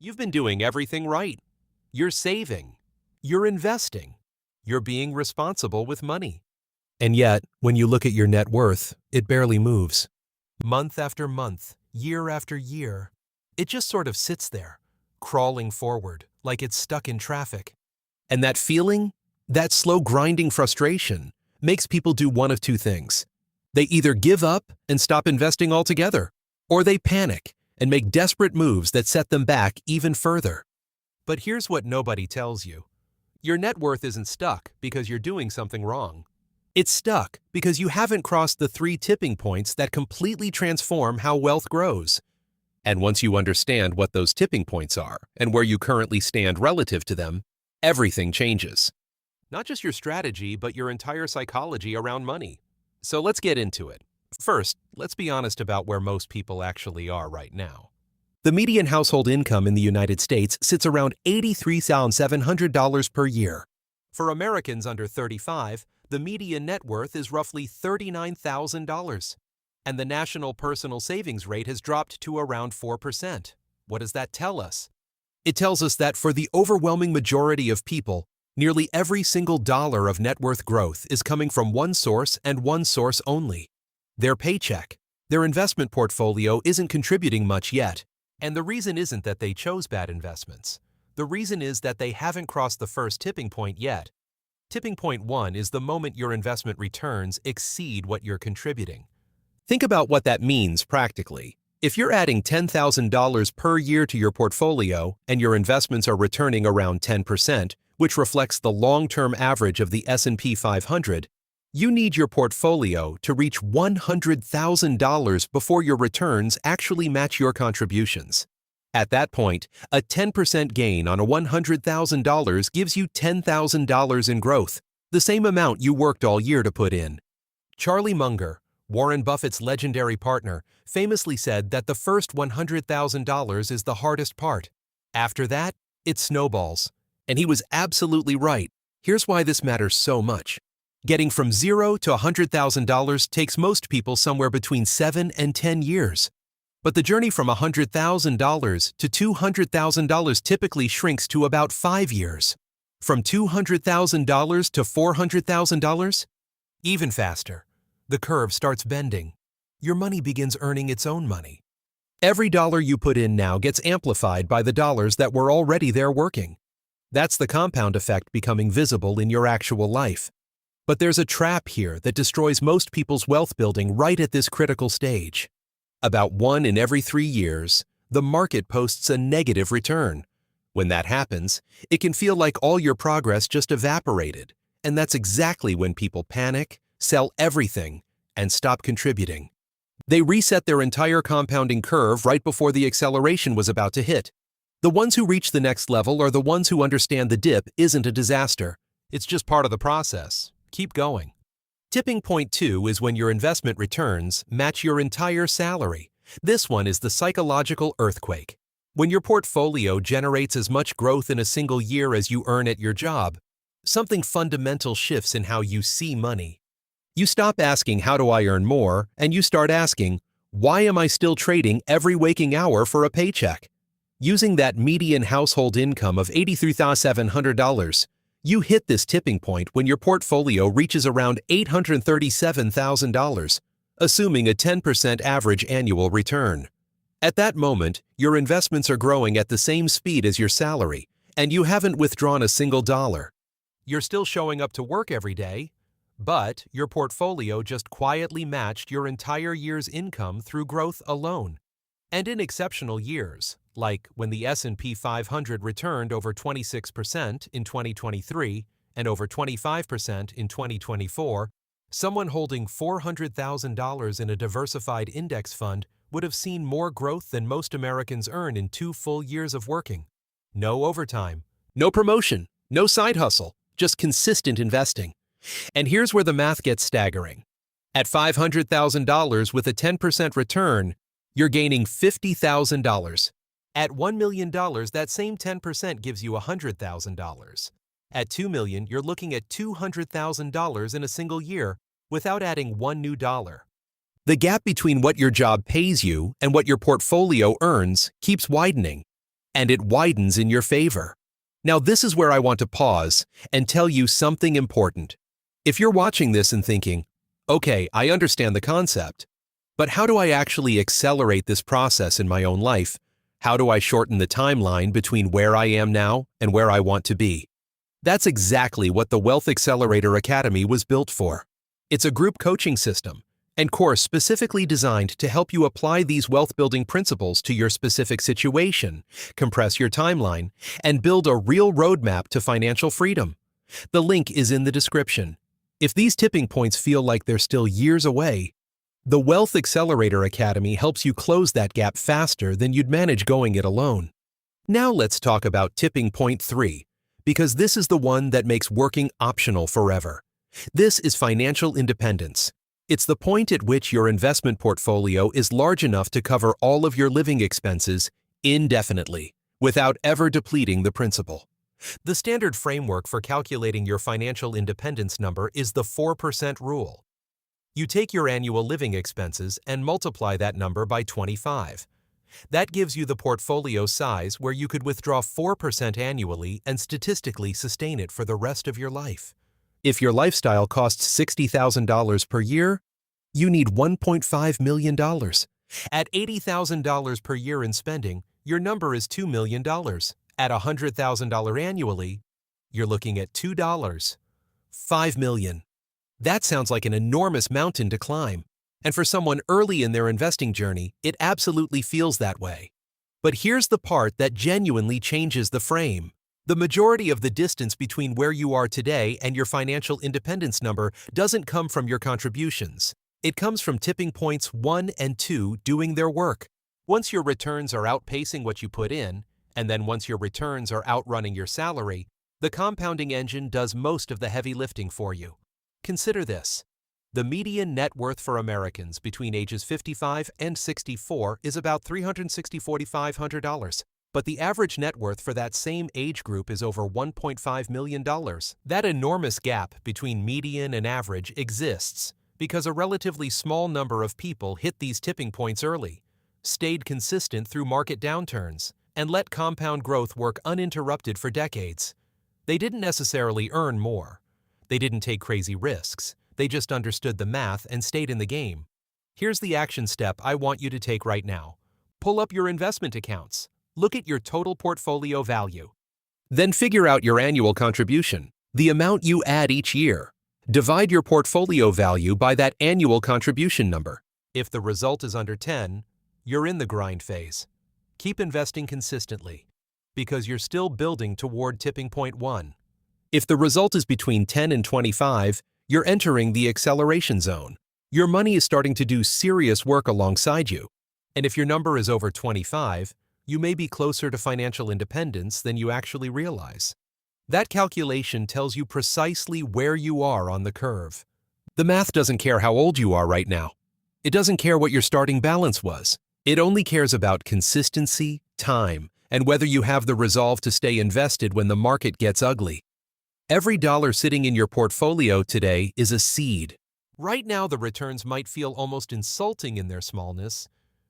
You've been doing everything right. You're saving. You're investing. You're being responsible with money. And yet, when you look at your net worth, it barely moves. Month after month, year after year, it just sort of sits there, crawling forward like it's stuck in traffic. And that feeling, that slow grinding frustration, makes people do one of two things. They either give up and stop investing altogether, or they panic and make desperate moves that set them back even further. But here's what nobody tells you. Your net worth isn't stuck because you're doing something wrong. It's stuck because you haven't crossed the 3 tipping points that completely transform how wealth grows. And once you understand what those tipping points are and where you currently stand relative to them, everything changes. Not just your strategy, but your entire psychology around money. So let's get into it. First, let's be honest about where most people actually are right now. The median household income in the United States sits around $83,700 per year. For Americans under 35, the median net worth is roughly $39,000. And the national personal savings rate has dropped to around 4%. What does that tell us? It tells us that for the overwhelming majority of people, nearly every single dollar of net worth growth is coming from one source and one source only: their paycheck. Their investment portfolio isn't contributing much yet. And the reason isn't that they chose bad investments. The reason is that they haven't crossed the first tipping point yet. Tipping point 1 is the moment your investment returns exceed what you're contributing. Think about what that means practically. If you're adding $10,000 per year to your portfolio and your investments are returning around 10%, which reflects the long-term average of the S&P 500, you need your portfolio to reach $100,000 before your returns actually match your contributions. At that point, a 10% gain on a $100,000 gives you $10,000 in growth, the same amount you worked all year to put in. Charlie Munger, Warren Buffett's legendary partner, famously said that the first $100,000 is the hardest part. After that, it snowballs. And he was absolutely right. Here's why this matters so much. Getting from $0 to $100,000 takes most people somewhere between 7 and 10 years. But the journey from $100,000 to $200,000 typically shrinks to about 5 years. From $200,000 to $400,000? Even faster. The curve starts bending. Your money begins earning its own money. Every dollar you put in now gets amplified by the dollars that were already there working. That's the compound effect becoming visible in your actual life. But there's a trap here that destroys most people's wealth building right at this critical stage. About 1 in every 3 years, the market posts a negative return. When that happens, it can feel like all your progress just evaporated, and that's exactly when people panic, sell everything, and stop contributing. They reset their entire compounding curve right before the acceleration was about to hit. The ones who reach the next level are the ones who understand the dip isn't a disaster. It's just part of the process. Keep going. Tipping point 2 is when your investment returns match your entire salary. This one is the psychological earthquake. When your portfolio generates as much growth in a single year as you earn at your job, something fundamental shifts in how you see money. You stop asking, how do I earn more? And you start asking, why am I still trading every waking hour for a paycheck? Using that median household income of $83,700, you hit this tipping point when your portfolio reaches around $837,000, assuming a 10% average annual return. At that moment, your investments are growing at the same speed as your salary, and you haven't withdrawn a single dollar. You're still showing up to work every day, but your portfolio just quietly matched your entire year's income through growth alone. And in exceptional years, like when the S&P 500 returned over 26% in 2023 and over 25% in 2024, someone holding $400,000 in a diversified index fund would have seen more growth than most Americans earn in 2 full years of working. No overtime, no promotion, no side hustle, just consistent investing. And here's where the math gets staggering. At $500,000 with a 10% return, you're gaining $50,000. At $1 million, that same 10% gives you $100,000. At $2 million, you're looking at $200,000 in a single year without adding one new dollar. The gap between what your job pays you and what your portfolio earns keeps widening. and it widens in your favor. Now, this is where I want to pause and tell you something important. If you're watching this and thinking, okay, I understand the concept, but how do I actually accelerate this process in my own life? How do I shorten the timeline between where I am now and where I want to be? That's exactly what the Wealth Accelerator Academy was built for. It's a group coaching system and course specifically designed to help you apply these wealth-building principles to your specific situation, compress your timeline, and build a real roadmap to financial freedom. The link is in the description. If these tipping points feel like they're still years away, the Wealth Accelerator Academy helps you close that gap faster than you'd manage going it alone. Now let's talk about tipping point 3, because this is the one that makes working optional forever. This is financial independence. It's the point at which your investment portfolio is large enough to cover all of your living expenses indefinitely, without ever depleting the principal. The standard framework for calculating your financial independence number is the 4% rule. You take your annual living expenses and multiply that number by 25. That gives you the portfolio size where you could withdraw 4% annually and statistically sustain it for the rest of your life. If your lifestyle costs $60,000 per year, you need $1.5 million. At $80,000 per year in spending, your number is $2 million. At $100,000 annually, you're looking at $2. $5 million. That sounds like an enormous mountain to climb. And for someone early in their investing journey, it absolutely feels that way. But here's the part that genuinely changes the frame. The majority of the distance between where you are today and your financial independence number doesn't come from your contributions. It comes from tipping points 1 and 2 doing their work. Once your returns are outpacing what you put in, and then once your returns are outrunning your salary, the compounding engine does most of the heavy lifting for you. Consider this. The median net worth for Americans between ages 55 and 64 is about $364,500. But the average net worth for that same age group is over $1.5 million. That enormous gap between median and average exists because a relatively small number of people hit these tipping points early, stayed consistent through market downturns, and let compound growth work uninterrupted for decades. They didn't necessarily earn more. They didn't take crazy risks. They just understood the math and stayed in the game. Here's the action step I want you to take right now. Pull up your investment accounts. Look at your total portfolio value. Then figure out your annual contribution, the amount you add each year. Divide your portfolio value by that annual contribution number. If the result is under 10, you're in the grind phase. Keep investing consistently, because you're still building toward tipping point 1. If the result is between 10 and 25, you're entering the acceleration zone. Your money is starting to do serious work alongside you. And if your number is over 25, you may be closer to financial independence than you actually realize. That calculation tells you precisely where you are on the curve. The math doesn't care how old you are right now. It doesn't care what your starting balance was. It only cares about consistency, time, and whether you have the resolve to stay invested when the market gets ugly. Every dollar sitting in your portfolio today is a seed. Right now, the returns might feel almost insulting in their smallness.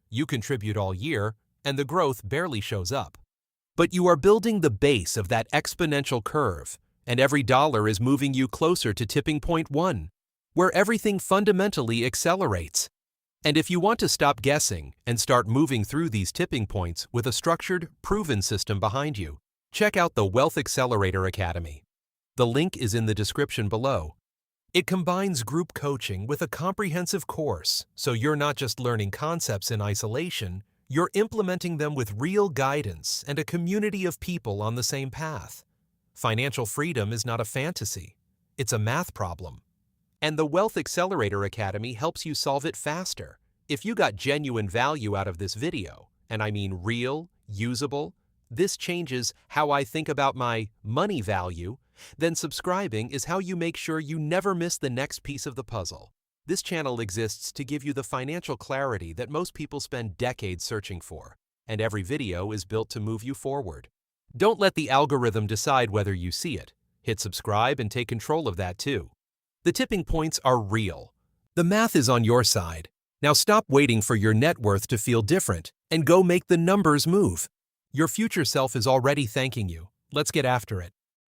You contribute all year, and the growth barely shows up. But you are building the base of that exponential curve, and every dollar is moving you closer to tipping point 1, where everything fundamentally accelerates. And if you want to stop guessing and start moving through these tipping points with a structured, proven system behind you, check out the Wealth Accelerator Academy. The link is in the description below. It combines group coaching with a comprehensive course, so you're not just learning concepts in isolation, you're implementing them with real guidance and a community of people on the same path. Financial freedom is not a fantasy. It's a math problem. And the Wealth Accelerator Academy helps you solve it faster. If you got genuine value out of this video, and I mean real, usable, this changes how I think about my money value, then subscribing is how you make sure you never miss the next piece of the puzzle. This channel exists to give you the financial clarity that most people spend decades searching for, and every video is built to move you forward. Don't let the algorithm decide whether you see it. Hit subscribe and take control of that too. The tipping points are real. The math is on your side. Now stop waiting for your net worth to feel different and go make the numbers move. Your future self is already thanking you. Let's get after it.